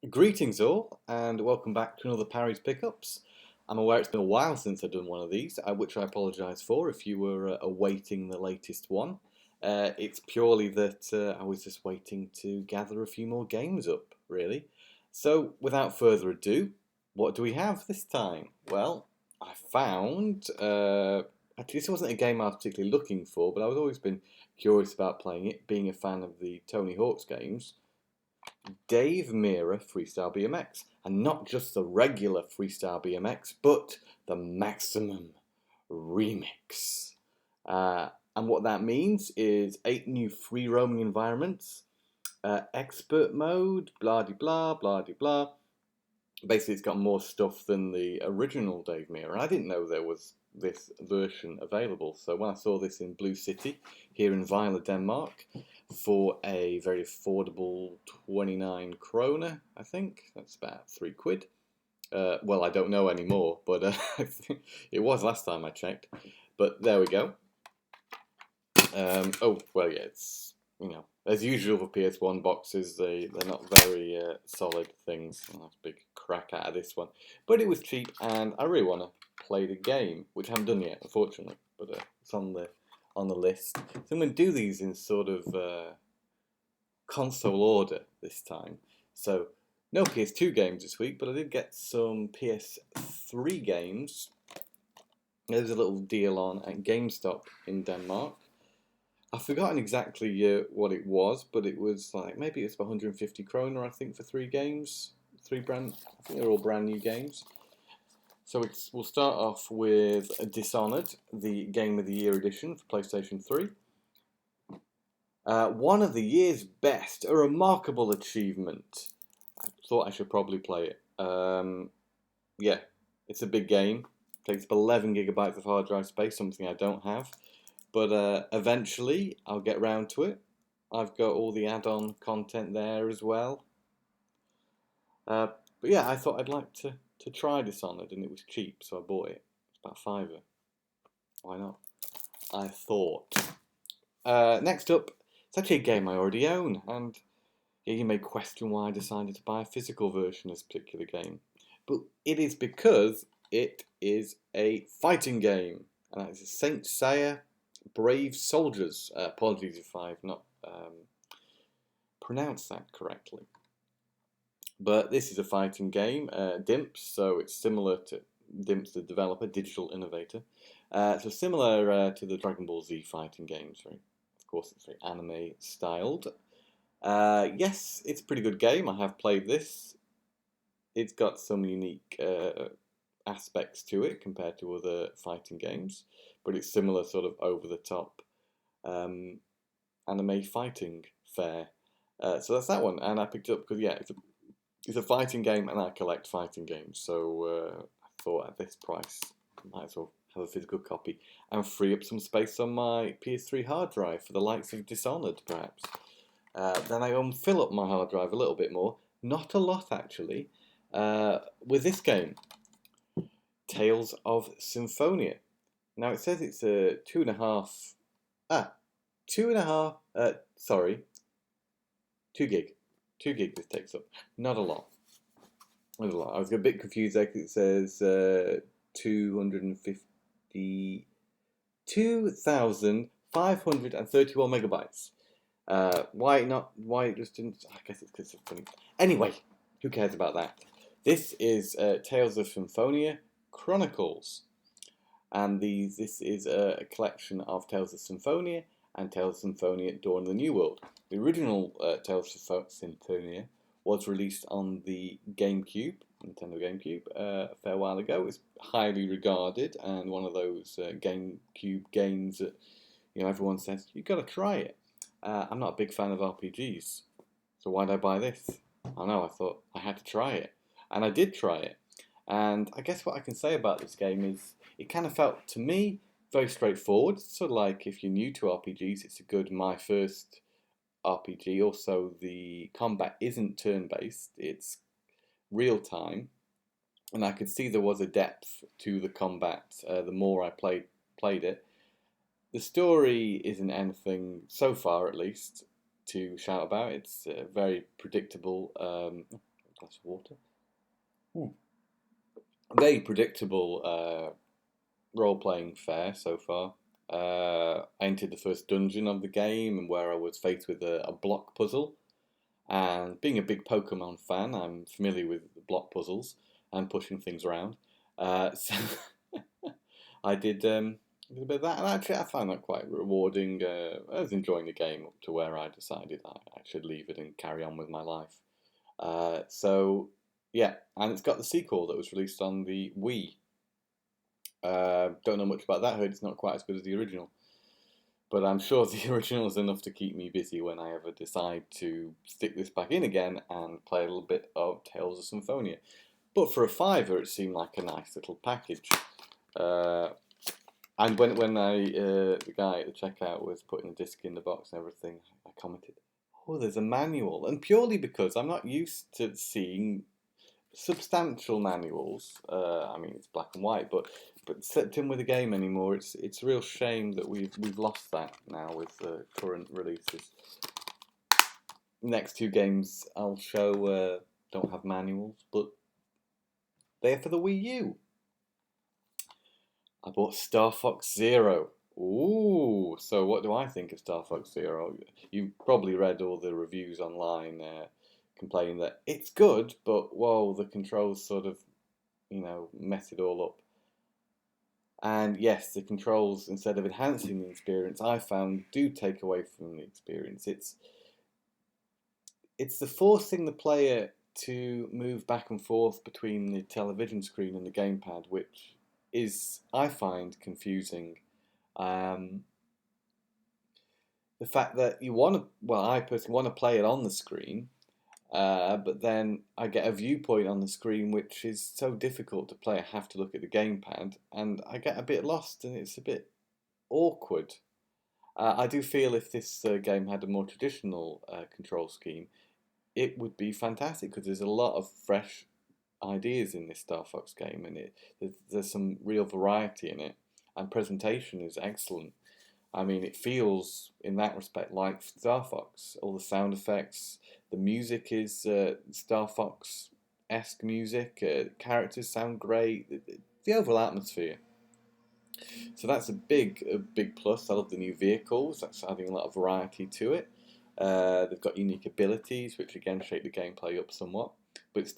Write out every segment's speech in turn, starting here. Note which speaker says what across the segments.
Speaker 1: Greetings all, and welcome back to another Parry's Pickups. I'm aware it's been a while since I've done one of these, which I apologise for if you were awaiting the latest one. It's purely that I was just waiting to gather a few more games up, really. So, without further ado, what do we have this time? Well, I found. Actually, this wasn't a game I was particularly looking for, but I've always been curious about playing it, being a fan of the Tony Hawk's games. Dave Mirra Freestyle BMX, and not just the regular Freestyle BMX, but the Maximum Remix. And what that means is 8 new free roaming environments, expert mode, blah de blah, blah de blah. Basically, it's got more stuff than the original Dave Mirra, and I didn't know there was this version available. So when I saw this in Blue City here in Vejle, Denmark, for a very affordable 29 kroner, I think that's about £3. Well, I don't know anymore, but it was last time I checked. But there we go. Oh well, yeah, it's as usual for PS1 boxes, they're not very solid things. I'll have a big crack out of this one, but it was cheap, and I really want to play the game, which I haven't done yet, unfortunately. But it's on the list. So I'm going to do these in sort of console order this time. So no PS2 games this week, but I did get some PS3 games. There's a little deal on at GameStop in Denmark. I've forgotten exactly what it was, but it was like maybe it's 150 kroner, I think, for 3 games. I think they're all brand new games. So we'll start off with Dishonored, the Game of the Year edition for PlayStation 3. One of the year's best, a remarkable achievement. I thought I should probably play it. Yeah, it's a big game. Takes up 11 gigabytes of hard drive space, something I don't have. But eventually, I'll get round to it. I've got all the add-on content there as well. But yeah, I thought I'd like to try Dishonored, and it was cheap, so I bought it. It's about £5. Why not? I thought. Next up, it's actually a game I already own, and yeah, you may question why I decided to buy a physical version of this particular game. But it is because it is a fighting game, and that is Saint Seiya Brave Soldiers. Apologies if I've not pronounced that correctly. But this is a fighting game, Dimps, so it's similar to Dimps, the developer, digital innovator. So similar to the Dragon Ball Z fighting games, right? Of course, it's very anime styled. Yes, it's a pretty good game. I have played this. It's got some unique aspects to it compared to other fighting games, but it's similar sort of over the top anime fighting fare. So that's that one, and I picked it up because yeah, it's a fighting game, and I collect fighting games. So I thought at this price, I might as well have a physical copy and free up some space on my PS3 hard drive for the likes of Dishonored, perhaps. Then I fill up my hard drive a little bit more, not a lot actually, with this game, Tales of Symphonia. Now it says it's a 2.5, 2.5, sorry, 2 gig. 2 gig this takes up. Not a lot. Not a lot. I was a bit confused there because it says 252,531 megabytes. Why it just didn't? I guess it's because it's funny. Anyway, who cares about that? This is Tales of Symphonia Chronicles. And this is a collection of Tales of Symphonia and Tales of Symphonia Dawn of the New World. The original Tales of Symphonia was released on the GameCube, Nintendo GameCube, a fair while ago. It's highly regarded and one of those GameCube games that everyone says you've got to try it. I'm not a big fan of RPGs, so why did I buy this? I know, I thought I had to try it, and I did try it. And I guess what I can say about this game is it kind of felt to me very straightforward. Sort of like if you're new to RPGs, it's a good my first RPG. Also, the combat isn't turn-based; it's real time, and I could see there was a depth to the combat. The more I played it, the story isn't anything so far, at least, to shout about. It's very predictable. Glass of water. Very predictable role-playing fare so far. I entered the first dungeon of the game, and where I was faced with a block puzzle. And being a big Pokemon fan, I'm familiar with block puzzles and pushing things around. So I did a bit of that, and actually I found that quite rewarding. I was enjoying the game up to where I decided I should leave it and carry on with my life. So yeah, and it's got the sequel that was released on the Wii. Don't know much about that. Heard it's not quite as good as the original. But I'm sure the original is enough to keep me busy when I ever decide to stick this back in again and play a little bit of Tales of Symphonia. But for a £5, it seemed like a nice little package. And when the guy at the checkout was putting the disc in the box and everything, I commented, "Oh, there's a manual," and purely because I'm not used to seeing substantial manuals. I mean, it's black and white, but stepped in with the game anymore. It's a real shame that we've lost that now with the current releases. Next two games I'll show don't have manuals, but they're for the Wii U. I bought Star Fox Zero. Ooh, so what do I think of Star Fox Zero? You've probably read all the reviews online complaining that it's good, but whoa, the controls sort of, mess it all up. And yes, the controls, instead of enhancing the experience, I found do take away from the experience. It's the forcing the player to move back and forth between the television screen and the gamepad, which is, I find, confusing. The fact that I personally want to play it on the screen, but then I get a viewpoint on the screen which is so difficult to play. I have to look at the gamepad, and I get a bit lost, and it's a bit awkward. I do feel if this game had a more traditional control scheme, it would be fantastic, because there's a lot of fresh ideas in this Star Fox game, and there's some real variety in it, and presentation is excellent. I mean, it feels in that respect like Star Fox. All the sound effects, the music is Star Fox-esque music. Characters sound great. The overall atmosphere. So that's a big plus. I love the new vehicles. That's adding a lot of variety to it. They've got unique abilities, which again shake the gameplay up somewhat. But it's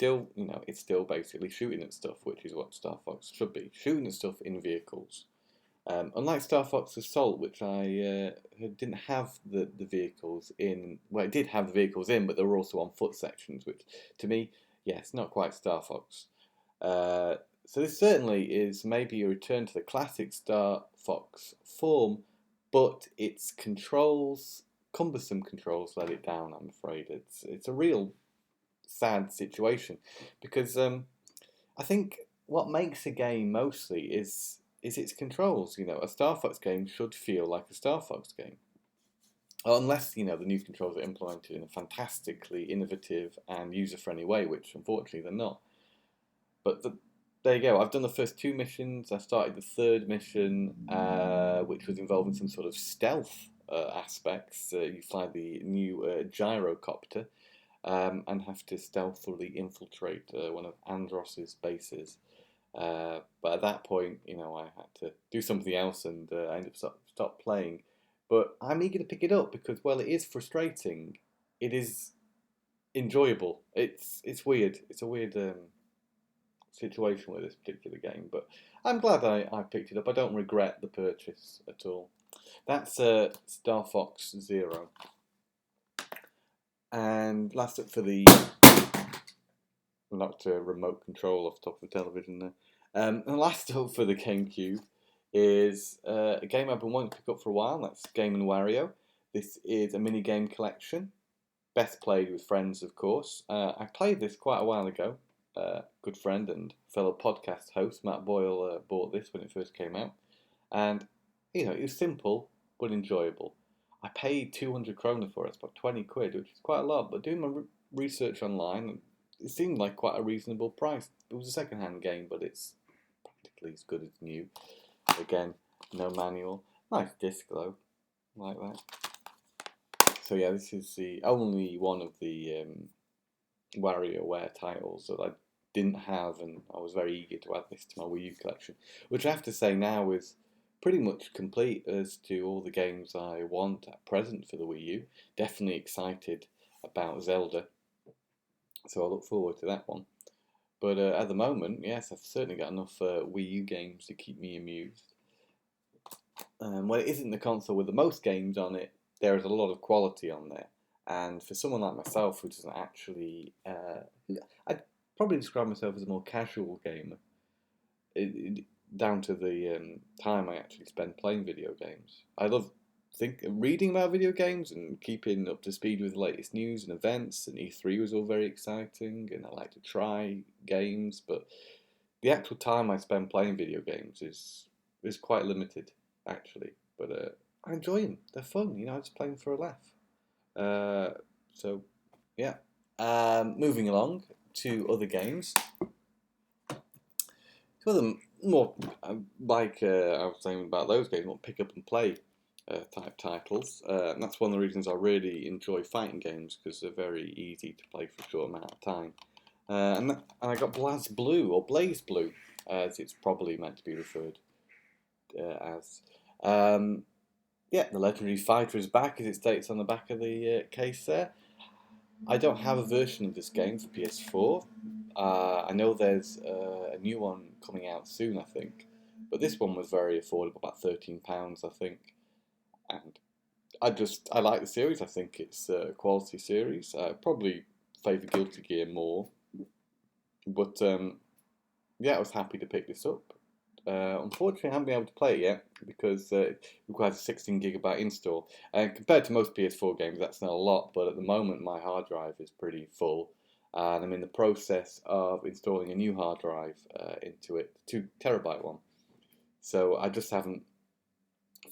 Speaker 1: still basically shooting at stuff, which is what Star Fox should be. Shooting at stuff in vehicles. Unlike Star Fox Assault, which I didn't have the vehicles in. Well, it did have the vehicles in, but they were also on foot sections, which to me, yes, not quite Star Fox. So this certainly is maybe a return to the classic Star Fox form, but its controls, cumbersome controls, let it down. I'm afraid it's a real sad situation, because I think what makes a game mostly is its controls. A Star Fox game should feel like a Star Fox game. Unless, the new controls are implemented in a fantastically innovative and user-friendly way, which unfortunately they're not. But there you go. I've done the first two missions. I started the third mission, which was involving some sort of stealth aspects. You fly the new gyrocopter and have to stealthily infiltrate one of Andros's bases. But at that point, I had to do something else, and I ended up stop playing. But I'm eager to pick it up because, well, it is frustrating. It is enjoyable. It's weird. It's a weird situation with this particular game, but I'm glad I picked it up. I don't regret the purchase at all. That's Star Fox Zero. And last up for the knocked a remote control off the top of the television there. And last up for the GameCube is a game I've been wanting to pick up for a while. That's Game & Wario. This is a mini game collection, best played with friends, of course. I played this quite a while ago. Good friend and fellow podcast host Matt Boyle bought this when it first came out, and it was simple but enjoyable. I paid 200 krona for it. It's about 20 quid, which is quite a lot. But doing my research online, it seemed like quite a reasonable price. It was a second-hand game, but it's practically as good as new. Again, no manual. Nice disc though, like that. So yeah, this is the only one of the WarioWare titles that I didn't have, and I was very eager to add this to my Wii U collection, which I have to say now is pretty much complete as to all the games I want at present for the Wii U. Definitely excited about Zelda, so I look forward to that one. But at the moment, yes, I've certainly got enough Wii U games to keep me amused. Well, it isn't the console with the most games on it. There is a lot of quality on there, and for someone like myself who doesn't actually, I'd probably describe myself as a more casual gamer, it, down to the time I actually spend playing video games. I love reading about video games and keeping up to speed with the latest news and events. And E3 was all very exciting, and I like to try games, but the actual time I spend playing video games is quite limited, actually. But I enjoy them. They're fun. You know, I just play them for a laugh. So yeah. Moving along to other games. Two of them more like I was saying about those games, more pick up and play type titles. And that's one of the reasons I really enjoy fighting games, because they're very easy to play for a short amount of time. And I got BlazBlue, or Blaze Blue, as it's probably meant to be referred as. Yeah, the legendary fighter is back, as it states on the back of the case there. I don't have a version of this game for PS4. I know there's a new one coming out soon, I think, but this one was very affordable, about £13, I think. And I like the series. I think it's a quality series. I probably favour Guilty Gear more, but yeah, I was happy to pick this up. Unfortunately, I haven't been able to play it yet because it requires a 16 GB install. And compared to most PS4 games, that's not a lot, but at the moment, my hard drive is pretty full. And I'm in the process of installing a new hard drive into it, 2 TB one. So I just haven't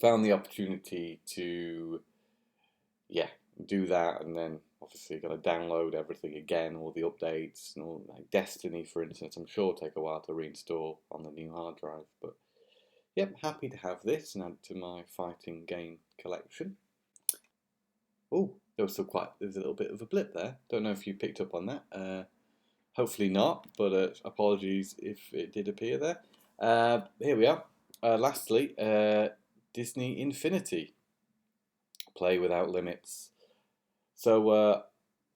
Speaker 1: found the opportunity to, yeah, do that, and then obviously got to download everything again, all the updates and all, like Destiny, for instance. I'm sure it'll take a while to reinstall on the new hard drive, but yep, happy to have this and add to my fighting game collection. Oh, there's a little bit of a blip there. Don't know if you picked up on that. Hopefully not, but apologies if it did appear there. Here we are. Lastly, Disney Infinity. Play without limits. So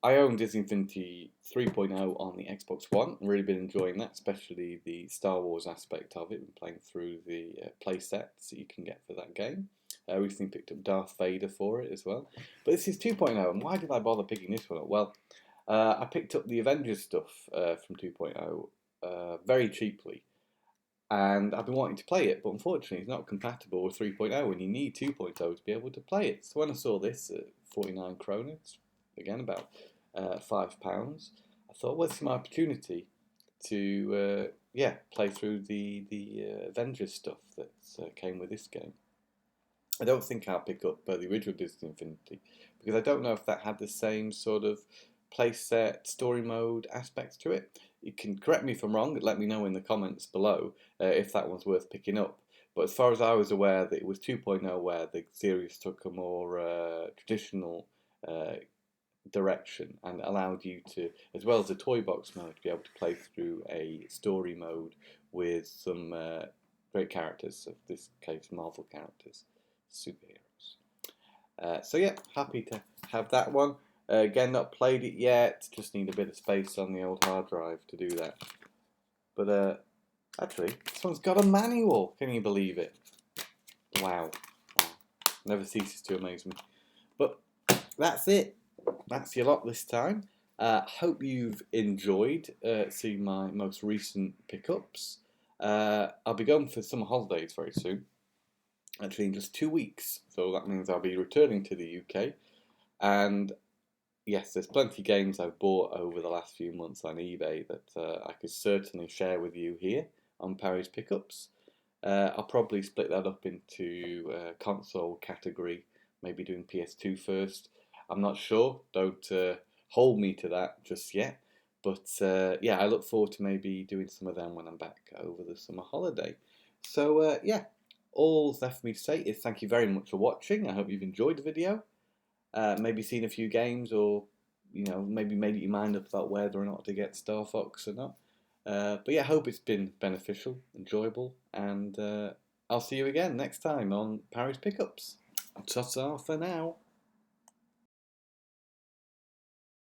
Speaker 1: I own Disney Infinity 3.0 on the Xbox One. I've really been enjoying that, especially the Star Wars aspect of it, and playing through the play sets that you can get for that game. I recently picked up Darth Vader for it as well. But this is 2.0, and why did I bother picking this one up? Well, I picked up the Avengers stuff from 2.0 very cheaply, and I've been wanting to play it, but unfortunately it's not compatible with 3.0, and you need 2.0 to be able to play it. So when I saw this at 49 kroner, again about £5, I thought, well, this is my opportunity to yeah, play through the Avengers stuff that came with this game. I don't think I'll pick up the original Disney Infinity, because I don't know if that had the same sort of playset, story mode aspects to it. You can correct me if I'm wrong, let me know in the comments below if that one's worth picking up. But as far as I was aware, that it was 2.0 where the series took a more traditional direction and allowed you to, as well as the toy box mode, to be able to play through a story mode with some great characters, in this case Marvel characters, superheroes. So yeah, happy to have that one. Again, not played it yet, just need a bit of space on the old hard drive to do that. But actually, this one's got a manual, can you believe it? Wow. Never ceases to amaze me. But that's it. That's your lot this time. Hope you've enjoyed seeing my most recent pickups. I'll be going for summer holidays very soon. Actually, in just 2 weeks. So that means I'll be returning to the UK. And yes, there's plenty of games I've bought over the last few months on eBay that I could certainly share with you here on Parry's Pickups. I'll probably split that up into console category, maybe doing PS2 first. I'm not sure, don't hold me to that just yet. But yeah, I look forward to maybe doing some of them when I'm back over the summer holiday. So yeah, all left for me to say is thank you very much for watching. I hope you've enjoyed the video. Maybe seen a few games or maybe made your mind up about whether or not to get Star Fox or not. But yeah, hope it's been beneficial, enjoyable, and I'll see you again next time on Parry's Pickups. Ta-ta for now.